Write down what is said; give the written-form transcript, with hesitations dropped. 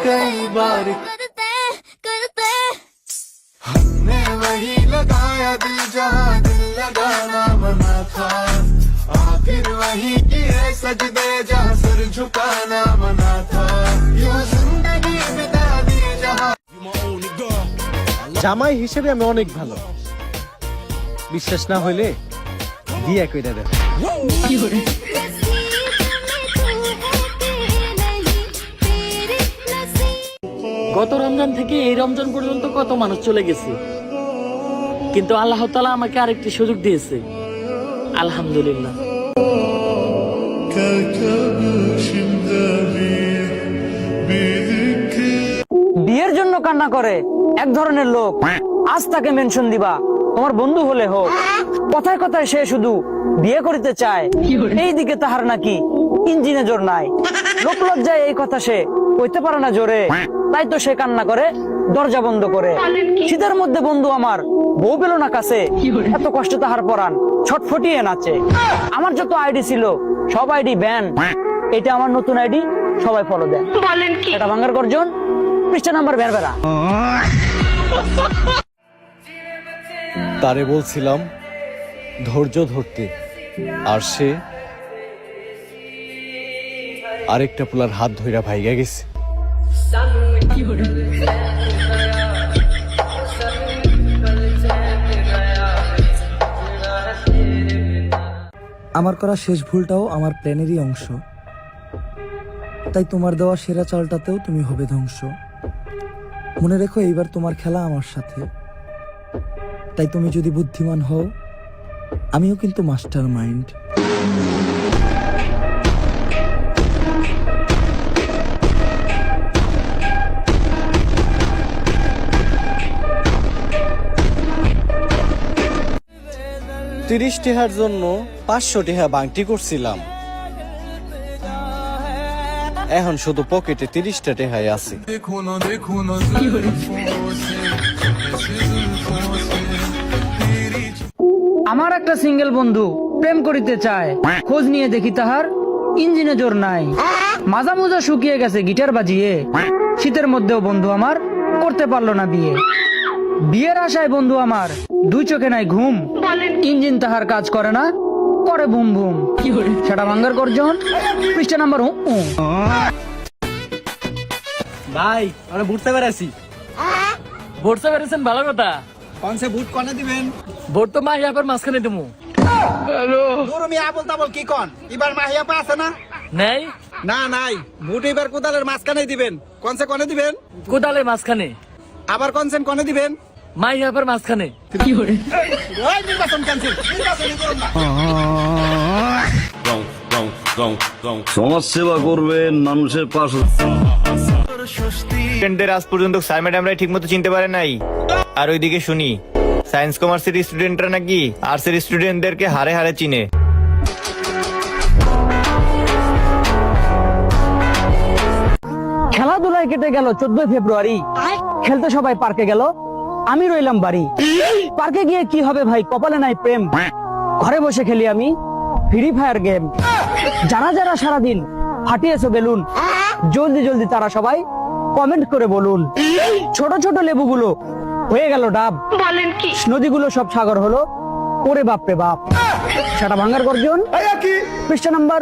कई बार हमने वही लगाया दिल जहाँ दिल लगाना मना था, आखिर वही किए सजदे जहाँ सर झुकाना मना था, यूं जिंदगी बिता दी जहाँ। জামাই হিসেবে আমি অনেক ভালো, বিশ্বাস না হইলে বিয়ে কইরা দেব। গত রমজান থেকে এই রমজান পর্যন্ত কত মানুষ চলে গেছে, কিন্তু আল্লাহ তাআলা আমাকে আরেকটি সুযোগ দিয়েছে, আলহামদুলিল্লাহ। বিয়ের জন্য কান্না করে এক ধরনের লোক, আজ তাকে মেনশন দিবা, তোমার বন্ধু হলে হোক, কথায় কথায় সে শুধু বিয়ে করিতে চায়, এই দিকে তাহার নাকি ইঞ্জিনে জোর নাই, লোক লজ্জায় এই কথা সে কইতে পারে না জোরে, তাই তো সে কান্না করে দরজা বন্ধ করে। শীতের মধ্যে বন্ধু আমার বউ পেল না কাছে, এত কষ্ট তাহার পরাণ ছটফটিয়ে নাচে। আমার যত আইডি ছিল সব আইডি ব্যান, এটা আমার নতুন আইডি, সবাই ফলো দেন। এটা ভাঙ্গার গর্জন, পৃষ্ঠা নাম্বার বেরবেরা। তারে বলছিলাম ধৈর্য ধরতে, আর সে আরেকটা পোলার হাত ধইরা ভাইগা গেছে। আমার করা শেষ ভুলটাও আমার প্ল্যানেরই অংশ, তাই তোমার দেওয়া সেরা চালটাতেও তুমি হবে ধ্বংস। মনে রেখো এইবার তোমার খেলা আমার সাথে, তাই তুমি যদি বুদ্ধিমান হও আমিও কিন্তু মাস্টার মাইন্ড। 30 টাকার জন্য 500 টাকা বাংটি করছিলাম, এখন শুধু পকেটে 30টা টাকাই আছে। আমার একটা সিঙ্গেল বন্ধু প্রেম করিতে চায়, খোঁজ নিয়ে দেখি তাহার ইঞ্জিনে জোর নাই, মাজা মোজা শুকিয়ে গেছে গিটার বাজিয়ে, শীতের মধ্যেও বন্ধু আমার করতে পারলো না বিয়ে। বিয়ের আশায় বন্ধু আমার দুই চোখে নাই ঘুম, ইঞ্জিন তাহার কাজ করে না, করে বুম বুম। সেটা ভাঙ্গার গর্জন, পৃষ্ঠা নাম্বার। ভাই আমরা বুঝতে পেরেছি। ভোটতে পেরেছেন, ভালো কথা। কোন সে বুট কোনে দিবেন? ভোট তো মাহিয়া পর মাঝখানে দেবো। তুমি আবল তাবল কি কন? এবার মাহিয়া পা আছে না? নাই না নাই, বুট এবার কোদালের মাঝখানে দিবেন। কোনসে কোনে দিবেন? কোদালের মাঝখানে। আবার কোনসেন কোনে দিবেন? মাহিয়া পর মাঝখানে। ওই নির্বাচন ক্যান্সেল, নির্বাচনই করুন না। সমাজ সেবা করবেন, মানুষের পাশে। স্টুডেন্টদের আজ পর্যন্ত স্যার ম্যাডামরা ঠিক মতো চিনতে পারে নাই, আর ওইদিকে শুনি সায়েন্স কমার্সের স্টুডেন্টরা নাকি আর্টসের স্টুডেন্টদেরকে হারে হারে চিনে। খেলাধুলায় কেটে গেল 14 ফেব্রুয়ারি, খেলতে সবাই পার্কে গেল, আমি রইলাম বাড়ি। পার্কে গিয়ে কি হবে ভাই, কপালে নাই প্রেম, ঘরে বসে খেলি আমি ফ্রি ফায়ার গেম। যারা যারা সারাদিন ফাটিয়েছো বেলুন, জলদি জলদি তারা সবাই কমেন্ট করে বলুন। ছোট ছোট লেবুগুলো হয়ে গেল ডাব, নদীগুলো সব সাগর হলো, ওরে বাপ রে বাপ। সেটা ভাঙ্গার গর্জন, পৃষ্ঠা নাম্বার।